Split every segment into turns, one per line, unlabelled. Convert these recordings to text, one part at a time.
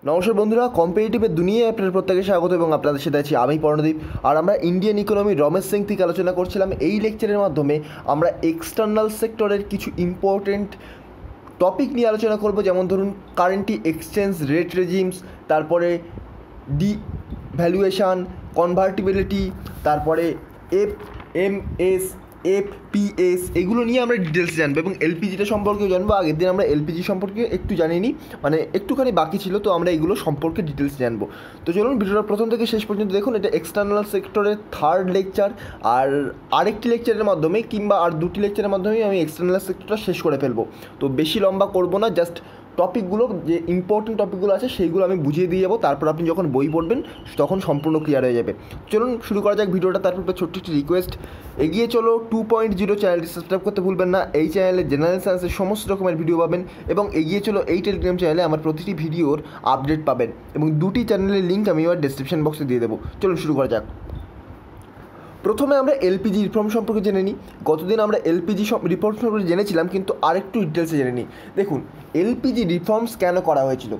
নমস্কার বন্ধুরা, কম্পিটিটিভের দুনিয়ায় আপনাদের প্রত্যেকে স্বাগত এবং আপনাদের সাথে আছি আমি পর্ণদীপ। আর আমরা ইন্ডিয়ান ইকোনমি রমেশ সিং থেকে আলোচনা করছিলাম। এই লেকচারের মাধ্যমে আমরা এক্সটার্নাল সেক্টরের কিছু ইম্পর্টেন্ট টপিক নিয়ে আলোচনা করব, যেমন ধরুন কারেন্টি এক্সচেঞ্জ রেট রেজিমস, তারপরে ডিভ্যালুয়েশান, কনভার্টিবিলিটি, তারপরে এফএমএস, এফপিএস, এগুলো নিয়ে আমরা ডিটেলস জানবো এবং এলপিজিটা সম্পর্কেও জানবো। আগের দিন আমরা এলপিজি সম্পর্কে একটু জানিনি, মানে একটুখানি বাকি ছিল, তো আমরা এগুলো সম্পর্কে ডিটেলস জানবো। তো চলুন ভিডিওটা প্রথম থেকে শেষ পর্যন্ত দেখুন। এটা এক্সটার্নাল সেক্টরের থার্ড লেকচার, আর আরেকটি লেকচারের মাধ্যমে কিংবা আর দুটি লেকচারের মাধ্যমে আমি এক্সটার্নাল সেক্টরটা শেষ করে ফেলবো। তো বেশি লম্বা করবো না, জাস্ট টপিকগুলো যে ইম্পর্টেন্ট টপিকগুলো আছে সেইগুলো আমি বুঝিয়ে দিয়ে যাবো। তারপর আপনি যখন বই পড়বেন তখন সম্পূর্ণ ক্লিয়ার হয়ে যাবে। চলুন শুরু করা যাক ভিডিওটা। তারপর ছোট্ট একটি রিকোয়েস্ট, এগিয়ে চলো 2.0 চ্যানেলটি সাবস্ক্রাইব করতে ভুলবেন না। এই চ্যানেলে জেনারেল সায়েন্সের সমস্ত রকমের ভিডিও পাবেন এবং এগিয়ে চলো এই টেলিগ্রাম চ্যানেলে আমার প্রতিটি ভিডিওর আপডেট পাবেন এবং দুটি চ্যানেলের লিঙ্ক আমি আমার ডেসক্রিপশন বক্সে দিয়ে দেবো। চলুন শুরু করা যাক। প্রথমে আমরা এলপিজি রিফর্ম সম্পর্কে জেনে নিই। গতদিন আমরা এলপিজি রিফর্ম সম্পর্কে জেনেছিলাম, কিন্তু আরেকটু ডিটেলসে জেনে নিই। দেখুন, এলপিজি রিফর্মস কেন করা হয়েছিল।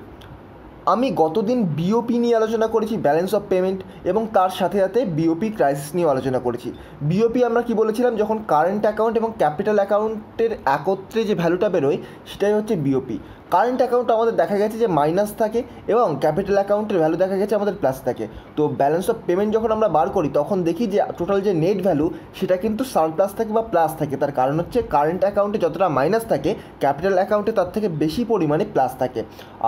আমি গতদিন বিওপি নিয়ে আলোচনা করেছি, ব্যালেন্স অফ পেমেন্ট, এবং তার সাথে সাথে বিওপি ক্রাইসিস নিয়েও আলোচনা করেছি। বিওপি আমরা কি বলেছিলাম, যখন কারেন্ট অ্যাকাউন্ট এবং ক্যাপিটাল অ্যাকাউন্টের একত্রে যে ভ্যালুটা বেরোয় সেটাই হচ্ছে বিওপি। কারেন্ট অ্যাকাউন্ট আমাদের দেখা গেছে যে মাইনাস থাকে এবং ক্যাপিটাল অ্যাকাউন্টের ভ্যালু দেখা গেছে আমাদের প্লাস থাকে। তো ব্যালেন্স অফ পেমেন্ট যখন আমরা বার করি তখন দেখি যে টোটাল যে নেট ভ্যালু সেটা কিন্তু সারপ্লাস থাকে বা প্লাস থাকে। তার কারণ হচ্ছে কারেন্ট অ্যাকাউন্টে যতটা মাইনাস থাকে ক্যাপিটাল অ্যাকাউন্টে তার থেকে বেশি পরিমাণে প্লাস থাকে।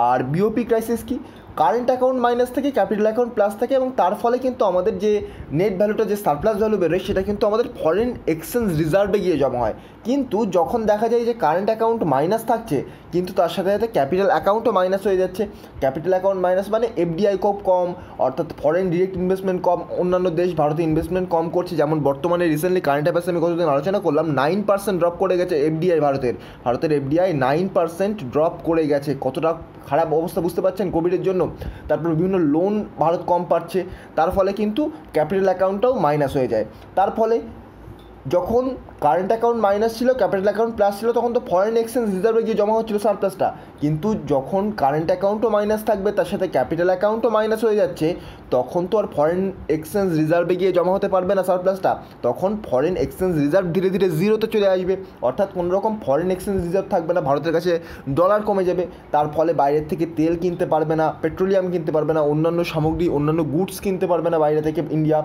আর বিওপি ক্রাইসিস কি, কারেন্ট অ্যাকাউন্ট মাইনাস থেকে ক্যাপিটাল অ্যাকাউন্ট প্লাস থাকে এবং তার ফলে কিন্তু আমাদের যে নেট ভ্যালুটা যে সারপ্লাস ভ্যালু বেরোয় সেটা কিন্তু আমাদের ফরেন এক্সচেঞ্জ রিজার্ভে গিয়ে জমা হয়। কিন্তু যখন দেখা যায় যে কারেন্ট অ্যাকাউন্ট মাইনাস থাকছে কিন্তু তার সাথে সাথে ক্যাপিটাল অ্যাকাউন্টও মাইনাস হয়ে যাচ্ছে, ক্যাপিটাল অ্যাকাউন্ট মাইনাস মানে এফডিআই খুব কম, অর্থাৎ ফরেন ডিরেক্ট ইনভেস্টমেন্ট কম, অন্যান্য দেশ ভারতে ইনভেস্টমেন্ট কম করছে। যেমন বর্তমানে রিসেন্টলি কারেন্ট অ্যাফেয়ার্সে আমি গতদিন আলোচনা করলাম 9% ড্রপ করে গেছে এফডিআই, ভারতের এফডিআই 9% ড্রপ করে গেছে। কতটা খারাপ অবস্থা বুঝতে পারছেন কোভিডের জন্য। তারপর বিভিন্ন লোন ভারত কম পাচ্ছে, তার ফলে কিন্তু ক্যাপিটাল অ্যাকাউন্টটাও মাইনাস হয়ে যায়। তার ফলে যখন কারেন্ট অ্যাকাউন্ট মাইনাস ছিল ক্যাপিটাল অ্যাকাউন্ট প্লাস ছিল তখন তো ফরেন এক্সচেঞ্জ রিজার্ভে গিয়ে জমা হচ্ছিল সারপ্লাসটা। কিন্তু যখন কারেন্ট অ্যাকাউন্টও মাইনাস থাকবে তার সাথে ক্যাপিটাল অ্যাকাউন্টও মাইনাস হয়ে যাচ্ছে, তখন তো আর ফরেন এক্সচেঞ্জ রিজার্ভে গিয়ে জমা হতে পারবে না সারপ্লাসটা। তখন ফরেন এক্সচেঞ্জ রিজার্ভ ধীরে ধীরে জিরোতে চলে আসবে, অর্থাৎ কোনো রকম ফরেন এক্সচেঞ্জ রিজার্ভ থাকবে না, ভারতের কাছে ডলার কমে যাবে। তার ফলে বাইরের থেকে তেল কিনতে পারবে না, পেট্রোলিয়াম কিনতে পারবে না, অন্যান্য সামগ্রী অন্যান্য গুডস কিনতে পারবে না বাইরে থেকে ইন্ডিয়া,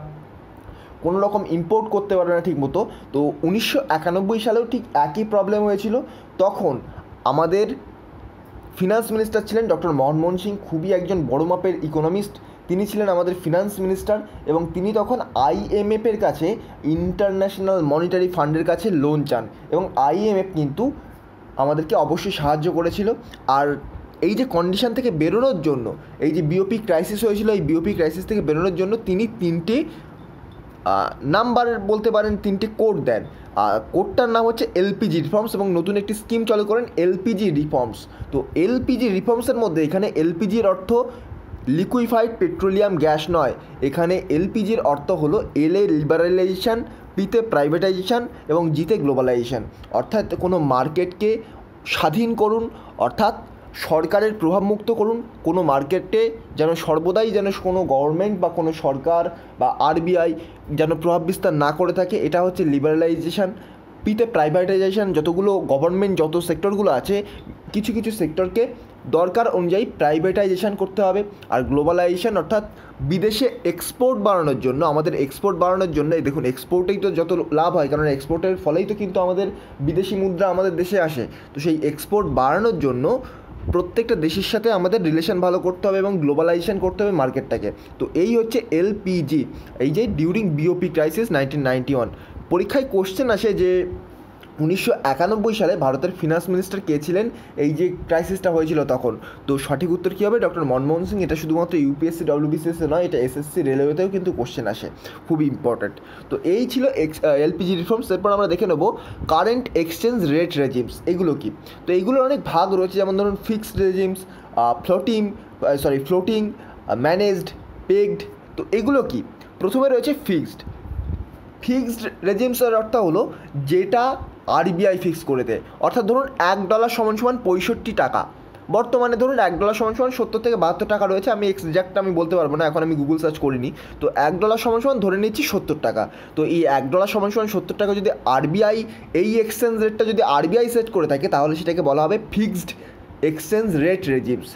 কোনো রকম ইম্পোর্ট করতে পারবে না ঠিক মতো। তো 1991 সালেও ঠিক একই প্রবলেম হয়েছিল। তখন আমাদের ফিনান্স মিনিস্টার ছিলেন ডক্টর মনমোহন সিং, খুবই একজন বড় মাপের ইকোনমিস্ট। তিনি ছিলেন আমাদের ফিনান্স মিনিস্টার এবং তিনি তখন আইএমএফের কাছে, ইন্টারন্যাশনাল মনিটারি ফান্ডের কাছে লোন চান এবং আইএমএফ কিন্তু আমাদেরকে অবশ্যই সাহায্য করেছিল। আর এই যে কন্ডিশন থেকে বেরোনোর জন্য, এই যে বিওপি ক্রাইসিস হয়েছিল, এই বিওপি ক্রাইসিস থেকে বেরোনোর জন্য তিনি তিনটে নাম্বার বলতে পারেন, তিনটে কোড দেন। কোডটার নাম হচ্ছে এলপিজি রিফর্মস এবং নতুন একটি স্কিম চালু করেন এলপিজি রিফর্মস। তো এলপিজি রিফর্মসের মধ্যে এখানে এলপিজির অর্থ লিকুইফাইড পেট্রোলিয়াম গ্যাস নয়, এখানে এলপিজির অর্থ হলো এল এ লিবারালাইজেশন, পিতে প্রাইভেটাইজেশন এবং জিতে গ্লোবালাইজেশন। অর্থাৎ কোনো মার্কেটকে স্বাধীন করুন, অর্থাৎ সরকারের প্রভাবমুক্ত করুন। কোনো মার্কেটে যেন সর্বদাই যেন কোনো গভর্নমেন্ট বা কোনো সরকার বা আরবিআই যেন প্রভাব বিস্তার না করে থাকে, এটা হচ্ছে লিবারালাইজেশন। পিতে প্রাইভেটাইজেশন, যতগুলো গভর্নমেন্ট যত সেক্টরগুলো আছে কিছু কিছু সেক্টরকে দরকার অনুযায়ী প্রাইভেটাইজেশন করতে হবে। আর গ্লোবালাইজেশন অর্থাৎ বিদেশে এক্সপোর্ট বাড়ানোর জন্য, আমাদের এক্সপোর্ট বাড়ানোর জন্য, এই দেখুন এক্সপোর্টেই তো যত লাভ হয়, কারণ এক্সপোর্টের ফলেই তো কিন্তু আমাদের বিদেশি মুদ্রা আমাদের দেশে আসে। তো সেই এক্সপোর্ট বাড়ানোর জন্য প্রত্যেকটা দেশের সাথে আমাদের রিলেশন ভালো করতে হবে এবং গ্লোবালাইজেশন করতে হবে মার্কেটটাকে। তো এই হচ্ছে এলপিজি, এই যে ডিউরিং বিওপি ক্রাইসিস 1991। পরীক্ষায় কোশ্চেন আসে যে 1991 সালে ভারতের ফিনান্স মিনিস্টার কে ছিলেন এই যে ক্রাইসিসটা হয়েছিল তখন। তো সঠিক উত্তর কী হবে, ডক্টর মনমোহন সিং। এটা শুধুমাত্র ইউপিএসসি ডব্লিউবিসিএসে নয়, এটা এসএসসি রেলওয়েতেও কিন্তু কোশ্চেন আসে, খুবই ইম্পর্ট্যান্ট। তো এই ছিল এলপিজি রিফর্মস। এরপর আমরা দেখে নেব কারেন্ট এক্সচেঞ্জ রেট রেজিমস, এগুলো কি। তো এইগুলোর অনেক ভাগ রয়েছে, যেমন ধরুন ফিক্সড রেজিমস, ফ্লোটিং, ম্যানেজড, পেগড। তো এগুলো কি, প্রথমে রয়েছে ফিক্সড রেজিমসের অর্থ হলো যেটা আরবিআই ফিক্স করে দেয়। অর্থাৎ ধরুন $1 = 65 টাকা। বর্তমানে ধরুন $1 = 70 থেকে 72 টাকা রয়েছে, আমি এক্সাক্ট আমি বলতে পারবো না, এখন আমি গুগল সার্চ করিনি। তো $1 ধরে নিচ্ছি 70 টাকা। তো এই $1 = 70 টাকা যদি আরবিআই এই এক্সচেঞ্জ রেটটা যদি আরবিআই সেট করে থাকে তাহলে সেটাকে বলা হবে ফিক্সড এক্সচেঞ্জ রেট রেজিমস।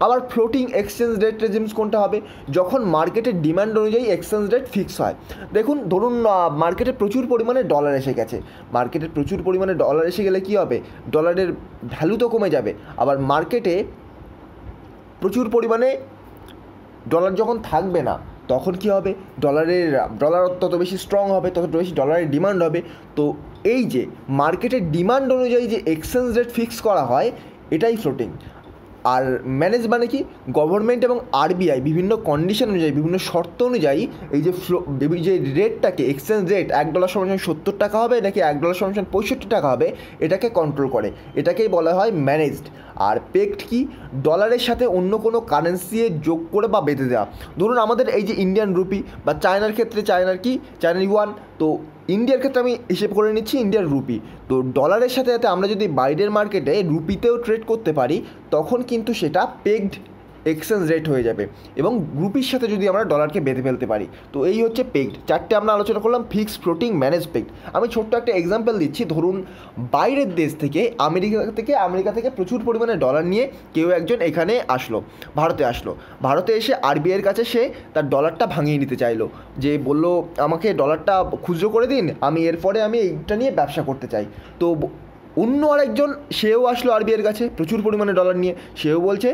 আবার ফ্লোটিং এক্সচেঞ্জ রেট রেজিমস কোনটা হবে? যখন মার্কেটের ডিমান্ড অনুযায়ী এক্সচেঞ্জ রেট ফিক্স হয়। দেখুন ধরুন মার্কেটে প্রচুর পরিমাণে ডলার এসে গেছে, মার্কেটে প্রচুর পরিমাণে ডলার এসে গেলে কী হবে? ডলারের ভ্যালু তো কমে যাবে। আবার মার্কেটে প্রচুর পরিমাণে ডলার যখন থাকবে না তখন কী হবে? ডলার তত বেশি স্ট্রং হবে, তত বেশি ডলারের ডিমান্ড হবে। তো এই যে মার্কেটের ডিমান্ড অনুযায়ী যে এক্সচেঞ্জ রেট ফিক্স করা হয় এটাই ফ্লোটিং। আর ম্যানেজ মানে কি? গভর্নমেন্ট এবং আরবিআই বিভিন্ন কন্ডিশন অনুযায়ী, বিভিন্ন শর্ত অনুযায়ী এই যে রেটটাকে, এক্সচেঞ্জ রেট $1 = 70 টাকা হবে নাকি $1 = 65 টাকা হবে, এটাকে কন্ট্রোল করে, এটাকেই বলা হয় ম্যানেজড। আর পেগড কি? ডলারের সাথে অন্য কোনো কারেন্সি যোগ করে বা বেঁধে দেওয়া। ধরুন আমাদের এই যে ইন্ডিয়ান রুপি, বা চায়নার ক্ষেত্রে চায়নার ইউয়ান, তো ইন্ডিয়ার ক্ষেত্রে আমি হিসেব করে নিচ্ছি ইন্ডিয়ার রুপি। তো ডলারের সাথে সাথে আমরা যদি বাইরের মার্কেটে রুপিতেও ট্রেড করতে পারি তখন কিন্তু সেটা পেগড এক্সচেঞ্জ রেট হয়ে যাবে, এবং রুপির সাথে যদি আমরা ডলারকে বেঁধে ফেলতে পারি। তো এই হচ্ছে পেগড। চারটে আমরা আলোচনা করলাম, ফিক্সড, ফ্লোটিং, ম্যানেজ, পেগড। আমি ছোট্ট একটা এক্সাম্পল দিচ্ছি। ধরুন বাইরের দেশ থেকে, আমেরিকা থেকে প্রচুর পরিমাণে ডলার নিয়ে কেউ একজন এখানে আসলো, ভারতে এসে আরবিআইয়ের কাছে সে তার ডলারটা ভাঙিয়ে নিতে চাইলো, যে বললো আমাকে ডলারটা খুচরো করে দিন, আমি এরপরে এইটা নিয়ে ব্যবসা করতে চাই। তো অন্য আরেকজন সেও আসলো আরবিআইয়ের কাছে প্রচুর পরিমাণে ডলার নিয়ে, সেও বলছে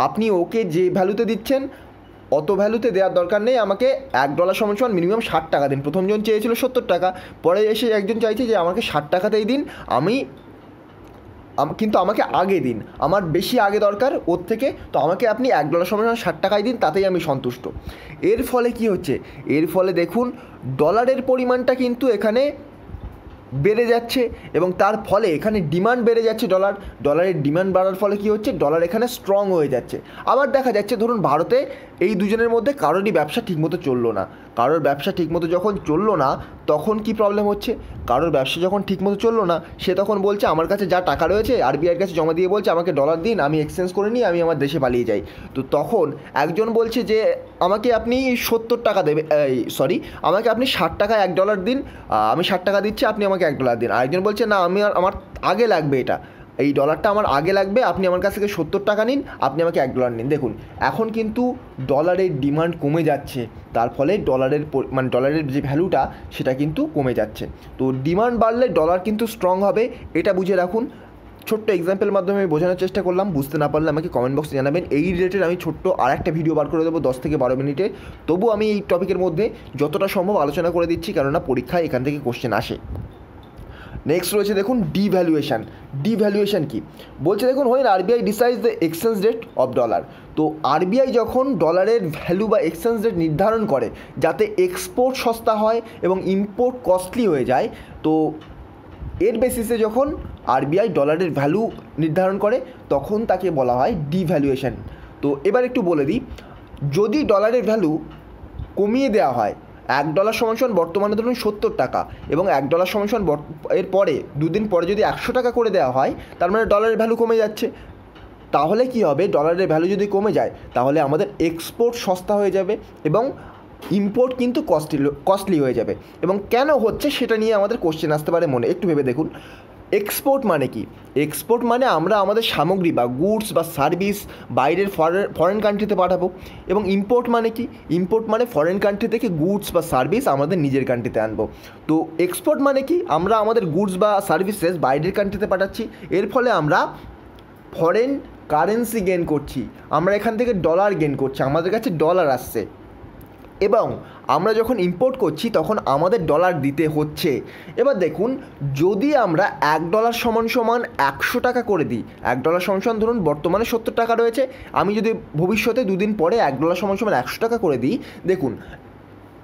আপনি ওকে যে ভ্যালুতে দিচ্ছেন অত ভ্যালুতে দেওয়ার দরকার নেই, আমাকে $1 = মিনিমাম 60 টাকা দিন। প্রথমজন চেয়েছিল 70 টাকা, পরে এসে একজন চাইছে যে আমাকে 60 টাকাতেই দিন, কিন্তু আমাকে আগে দিন, আমার বেশি আগে দরকার ওর থেকে, তো আমাকে আপনি $1 = 60 টাকায় দিন, তাতেই আমি সন্তুষ্ট। এর ফলে কি হচ্ছে? এর ফলে দেখুন ডলারের পরিমাণটা কিন্তু এখানে বেড়ে যাচ্ছে, এবং তার ফলে এখানে ডিমান্ড বেড়ে যাচ্ছে। ডলারের ডিমান্ড বাড়ার ফলে কী হচ্ছে? ডলার এখানে স্ট্রং হয়ে যাচ্ছে। আবার দেখা যাচ্ছে ধরুন ভারতে এই দুজনের মধ্যে কারোরই ব্যবসা ঠিকমতো চললো না। কারোর ব্যবসা ঠিকমতো যখন চললো না তখন কি প্রবলেম হচ্ছে? কারোর ব্যবসা যখন ঠিকমতো চললো না সে তখন বলছে আমার কাছে যা টাকা রয়েছে আরবিআইয়ের কাছে জমা দিয়ে বলছে আমাকে ডলার দিন, আমি এক্সচেঞ্জ করে নিই, আমি আমার দেশে পালিয়ে যাই। তো তখন একজন বলছে যে আমাকে আপনি 70 টাকা আমাকে আপনি 60 টাকা $1 দিন, আমি 60 টাকা দিচ্ছি, আপনি আমাকে $1 দিন। আরেকজন বলছে না, আমার আগে লাগবে, এই ডলারটা আমার আগে লাগবে, আপনি আমার কাছ থেকে 70 টাকা নিন, আপনি আমাকে $1 নিন। দেখুন এখন কিন্তু ডলারের ডিমান্ড কমে যাচ্ছে, তার ফলে ডলারের যে ভ্যালুটা সেটা কিন্তু কমে যাচ্ছে। তো ডিমান্ড বাড়লে ডলার কিন্তু স্ট্রং হবে, এটা বুঝে রাখুন। ছোট্ট এক্সাম্পলের মাধ্যমে আমি বোঝানোর চেষ্টা করলাম, বুঝতে না পারলে আমাকে কমেন্ট বক্সে জানাবেন। এই রিলেটেড আমি ছোট্ট আরেকটা ভিডিও বার করে দেবো 10 থেকে 12 মিনিটে। তবু আমি এই টপিকের মধ্যে যতটা সম্ভব আলোচনা করে দিচ্ছি, কেননা পরীক্ষায় এখান থেকে কোশ্চেন আসে। নেক্সট রয়েছে দেখুন ডিভ্যালুয়েশন কি বলছে? দেখুন when RBI decides the exchange rate of dollar. তো আরবিআই যখন ডলারের ভ্যালু বা এক্সচেঞ্জ রেট নির্ধারণ করে যাতে এক্সপোর্ট সস্তা হয় এবং ইম্পোর্ট কস্টলি হয়ে যায়, তো এর বেসিসে যখন আরবিআই ডলারের ভ্যালু নির্ধারণ করে তখন তাকে বলা হয় ডিভ্যালুয়েশন। তো এবার একটু বলে দিই, যদি ডলারের ভ্যালু কমিয়ে দেওয়া হয়, $1 = বর্তমানে ধরুন 70 টাকা, এবং $1 = এর পরে দুদিন পরে যদি 100 টাকা করে দেওয়া হয়, তার মানে ডলারের ভ্যালু কমে যাচ্ছে। তাহলে কি হবে? ডলারের ভ্যালু যদি কমে যায় তাহলে আমাদের এক্সপোর্ট সস্তা হয়ে যাবে এবং ইম্পোর্ট কিন্তু কস্টলি হয়ে যাবে। এবং কেন হচ্ছে সেটা নিয়ে আমাদের কোশ্চেন আসতে পারে মনে, একটু ভেবে দেখুন। এক্সপোর্ট মানে কি? এক্সপোর্ট মানে আমরা আমাদের সামগ্রী বা গুডস বা সার্ভিস বাইরের ফরেন কান্ট্রিতে পাঠাবো। এবং ইম্পোর্ট মানে কি? ইম্পোর্ট মানে ফরেন কান্ট্রি থেকে গুডস বা সার্ভিস আমাদের নিজের কান্ট্রিতে আনবো। তো এক্সপোর্ট মানে কি? আমরা আমাদের গুডস বা সার্ভিসেস বাইরের কান্ট্রিতে পাঠাচ্ছি, এর ফলে আমরা ফরেন কারেন্সি গেন করছি, আমরা এখান থেকে ডলার গেন করছি, আমাদের কাছে ডলার আসছে। এবং আমরা যখন ইম্পোর্ট করছি তখন আমাদের ডলার দিতে হচ্ছে। এবার দেখুন, যদি আমরা $1 = 100 টাকা করে দিই, $1 ধরুন বর্তমানে 70 টাকা রয়েছে, আমি যদি ভবিষ্যতে দুদিন পরে $1 = 100 টাকা করে দিই, দেখুন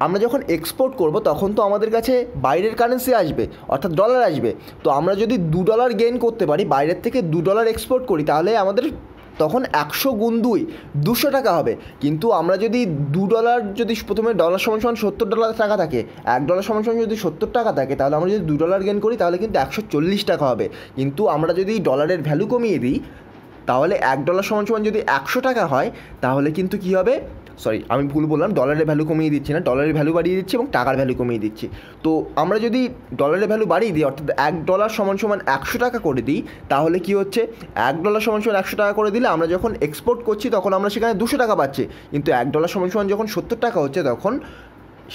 আমরা যখন এক্সপোর্ট করব তখন তো আমাদের কাছে বাইরের কারেন্সি আসবে, অর্থাৎ ডলার আসবে। তো আমরা যদি $2 গেইন করতে পারি, বাইরের থেকে $2 এক্সপোর্ট করি, তাহলে আমাদের তখন 100 গুণ 2 200 টাকা হবে। কিন্তু আমরা যদি $2 যদি প্রথমে $= $70 টাকা থাকে, $1 = যদি 70 টাকা থাকে, তাহলে আমরা যদি $2 গেইন করি তাহলে কিন্তু 140 টাকা হবে। কিন্তু আমরা যদি ডলারের ভ্যালু কমিয়ে দিই, তাহলে $1 সমান সমান যদি 100 টাকা হয় তাহলে কিন্তু কী হবে, সরি আমি ভুল বললাম, ডলারের ভ্যালু কমিয়ে দিচ্ছি না, ডলারের ভ্যালু বাড়িয়ে দিচ্ছি এবং টাকার ভ্যালু কমিয়ে দিচ্ছি। তো আমরা যদি ডলারের ভ্যালু বাড়িয়ে দিই, অর্থাৎ $1 সমান সমান 100 টাকা করে দিই, তাহলে কি হচ্ছে, $1 সমান সমান 100 টাকা করে দিলে আমরা যখন এক্সপোর্ট করছি তখন আমরা সেখানে 200 টাকা পাচ্ছি, কিন্তু $1 সমান সমান যখন 70 টাকা হচ্ছে তখন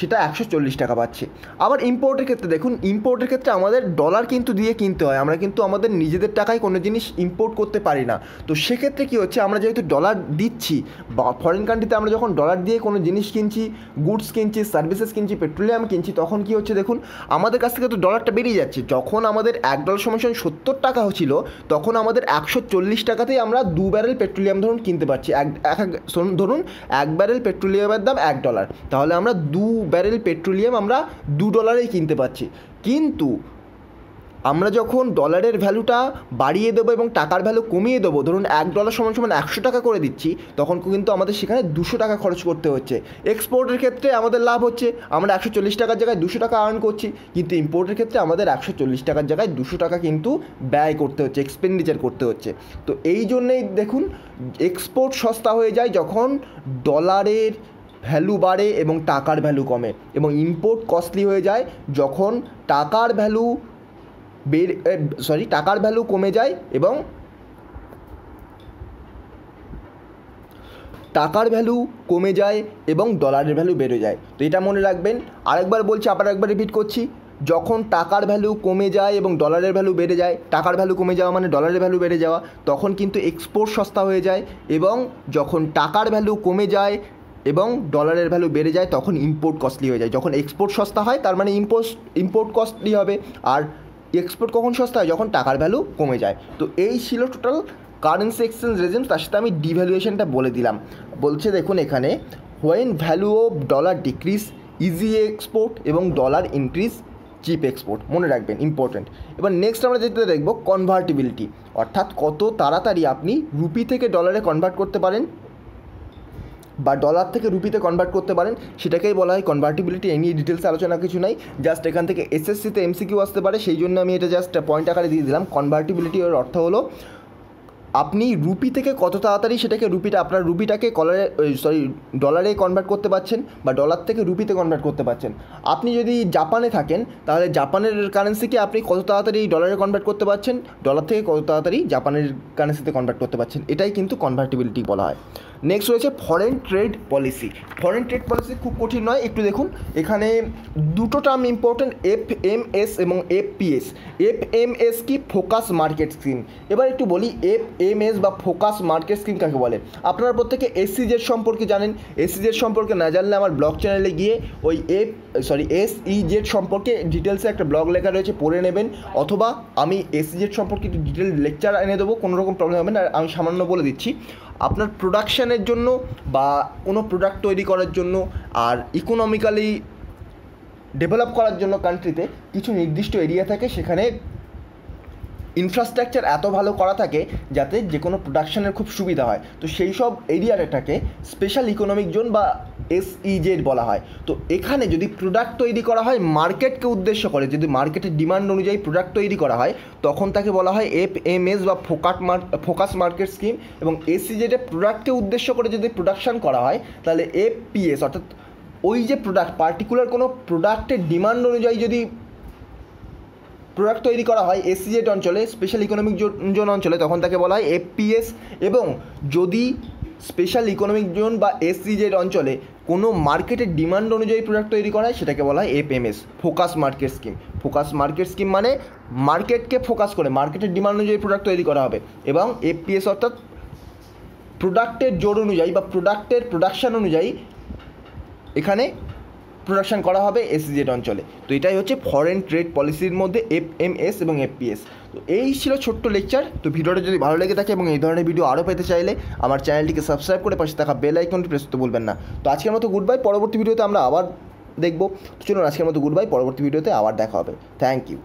সেটা 140 টাকা পাচ্ছে। আবার ইম্পোর্টের ক্ষেত্রে দেখুন, ইম্পোর্টের ক্ষেত্রে আমাদের ডলার কিন্তু দিয়ে কিনতে হয়, আমরা কিন্তু আমাদের নিজেদের টাকায় কোনো জিনিস ইম্পোর্ট করতে পারি না। তো সেক্ষেত্রে কী হচ্ছে, আমরা যেহেতু ডলার দিচ্ছি বা ফরেন কান্ট্রিতে আমরা যখন ডলার দিয়ে কোনো জিনিস কিনছি, গুডস কিনছি, সার্ভিসেস কিনছি, পেট্রোলিয়াম কিনছি, তখন কী হচ্ছে দেখুন, আমাদের কাছ থেকে তো ডলারটা বেরিয়ে যাচ্ছে। যখন আমাদের $1 সমান সমান 70 টাকা ছিল তখন আমাদের 140 টাকাতেই আমরা 2 ব্যারেল পেট্রোলিয়াম ধরুন কিনতে পারছি। ধরুন 1 ব্যারেল পেট্রোলিয়ামের দাম $1, তাহলে আমরা 2 ব্যারেল পেট্রোলিয়াম আমরা $2 কিনতে পাচ্ছি। কিন্তু আমরা যখন ডলারের ভ্যালুটা বাড়িয়ে দেবো এবং টাকার ভ্যালু কমিয়ে দেবো, ধরুন $1 সমান সমান 100 টাকা করে দিচ্ছি, তখন কিন্তু আমাদের সেখানে 200 টাকা খরচ করতে হচ্ছে। এক্সপোর্টের ক্ষেত্রে আমাদের লাভ হচ্ছে, আমরা 140 টাকার জায়গায় 200 টাকা আর্ন করছি, কিন্তু ইম্পোর্টের ক্ষেত্রে আমাদের 140 টাকার জায়গায় 200 টাকা কিন্তু ব্যয় করতে হচ্ছে, এক্সপেন্ডিচার করতে হচ্ছে। তো এই জন্যেই দেখুন এক্সপোর্ট সস্তা হয়ে যায় যখন ডলারের ভ্যালু বাড়ে এবং টাকার ভ্যালু কমে, এবং ইম্পোর্ট কস্টলি হয়ে যায় যখন টাকার ভ্যালু টাকার ভ্যালু কমে যায় এবং ডলারের ভ্যালু বেড়ে যায়। তো এটা মনে রাখবেন। আরেকবার বলছি, আবার একবার রিপিট করছি, যখন টাকার ভ্যালু কমে যায় এবং ডলারের ভ্যালু বেড়ে যায়, টাকার ভ্যালু কমে যাওয়া মানে ডলারের ভ্যালু বেড়ে যাওয়া, তখন কিন্তু এক্সপোর্ট সস্তা হয়ে যায়, এবং যখন টাকার ভ্যালু কমে যায় এবং ডলারের ভ্যালু বেড়ে যায় তখন ইম্পোর্ট কস্টলি হয়ে যায়। যখন এক্সপোর্ট সস্তা হয় তার মানে ইম্পোর্ট কস্টলি হবে, আর এক্সপোর্ট কখন সস্তা হয়, যখন টাকার ভ্যালু কমে যায়। তো এই ছিল টোটাল কারেন্সি এক্সচেঞ্জ রেজিম। তার সাথে আমি ডিভ্যালুয়েশনটা বলে দিলাম। বলছে দেখুন এখানে, when value of dollar decrease easy export এবং ডলার ইনক্রিজ চিপ এক্সপোর্ট, মনে রাখবেন, ইম্পর্টেন্ট। এবার নেক্সট আমরা যেটা দেখব কনভার্টিবিলিটি, অর্থাৎ কত তাড়াতাড়ি আপনি রুপি থেকে ডলারে কনভার্ট করতে পারেন বা ডলার থেকে রুপিতে কনভার্ট করতে পারেন, সেটাকেই বলা হয় কনভার্টিবিলিটি। এই নিয়ে ডিটেলসে আলোচনা কিছু নাই, জাস্ট এখান থেকে এসএসসিতে এমসিকিউ আসতে পারে, সেই জন্য আমি এটা জাস্ট পয়েন্ট আকারে দিয়ে দিলাম। কনভার্টিবিলিটির অর্থ হলো আপনি রুপি থেকে কত তাড়াতাড়ি সেটাকে আপনার রুপিটাকে ডলারে কনভার্ট করতে পারছেন বা ডলার থেকে রুপিতে কনভার্ট করতে পারছেন। আপনি যদি জাপানে থাকেন তাহলে জাপানের কারেন্সিকে আপনি কত তাড়াতাড়ি ডলারে কনভার্ট করতে পারছেন, ডলার থেকে কত তাড়াতাড়ি জাপানের কারেন্সিতে কনভার্ট করতে পারছেন, এটাই কিন্তু কনভার্টিবিলিটি বলা হয়। নেক্সট রয়েছে foreign trade policy. Foreign trade policy খুব কঠিন নয়, একটু দেখুন এখানে দুটো টার্ম ইম্পর্টেন্ট, FMS এবং FPS। FMS কি, ফোকাস মার্কেট স্কিম। এবার একটু বলি FMS বা ফোকাস মার্কেট স্কিম কাকে বলে। আপনারা প্রত্যেকে SEZ সম্পর্কে জানেন, SEZ সম্পর্কে না জানলে আমার ব্লগ চ্যানেলে গিয়ে ওই SEZ সম্পর্কে ডিটেলসে একটা ব্লগ লেখা রয়েছে, পড়ে নেবেন, অথবা আমি SEZ সম্পর্কে একটু ডিটেল লেকচার এনে দেবো, কোনো রকম প্রবলেম হবে না। আমি সামান্য বলে দিচ্ছি, আপনার প্রোডাকশানের জন্য বা কোনো প্রোডাক্ট তৈরি করার জন্য আর ইকোনমিক্যালি ডেভেলপ করার জন্য কান্ট্রিতে কিছু নির্দিষ্ট এরিয়া থাকে, সেখানে ইনফ্রাস্ট্রাকচার এত ভালো করা থাকে যাতে যে কোনো প্রোডাকশানের খুব সুবিধা হয়। তো সেই সব এরিয়াটাকে স্পেশাল ইকোনমিক জোন বা SEZ বলা হয়। তো এখানে যদি প্রোডাক্ট তৈরি করা হয় মার্কেটকে উদ্দেশ্য করে, যদি মার্কেটের ডিমান্ড অনুযায়ী প্রোডাক্ট তৈরি করা হয়, তখন তাকে বলা হয় FMS বা ফোকাস মার্কেট স্কিম। এবং SEZ-এ প্রোডাক্টকে উদ্দেশ্য করে যদি প্রোডাকশান করা হয় তাহলে FPS, অর্থাৎ ওই যে প্রোডাক্ট, পার্টিকুলার কোনো প্রোডাক্টের ডিমান্ড অনুযায়ী যদি প্রোডাক্ট তৈরি করা হয় SEZ অঞ্চলে, স্পেশাল ইকোনমিক জোন অঞ্চলে, তখন তাকে বলা হয় FPS। এবং যদি স্পেশাল ইকোনমিক জোন বা SEZ অঞ্চলে কোনো মার্কেটের ডিমান্ড অনুযায়ী প্রোডাক্ট তৈরি করা হয় সেটাকে বলা হয় FMS, focus market scheme. Focus market scheme মানে মার্কেটকে ফোকাস করে, মার্কেটের ডিমান্ড অনুযায়ী প্রোডাক্ট তৈরি করা হবে। এবং FPS অর্থাৎ প্রোডাক্টের জোর অনুযায়ী বা প্রোডাক্টের প্রোডাকশান অনুযায়ী এখানে প্রোডাকশান করা হবে SEZ অঞ্চলে। তো এটাই হচ্ছে ফরেন ট্রেড পলিসির মধ্যে FMS এবং FPS। তো এই ছিল ছোট্ট লেকচার। তো ভিডিওটা যদি ভালো লেগে থাকে এবং এই ধরনের ভিডিও আরও পেতে চাইলে আমার চ্যানেলটিকে সাবস্ক্রাইব করে পাশে থাকা বেল আইকনটি প্রেস করতে ভুলবেন না। তো আজকের মতো গুড বাই, পরবর্তী ভিডিওতে আমরা আবার দেখব। চলুন আজকের মতো গুড বাই, পরবর্তী ভিডিওতে আবার দেখা হবে। Thank you.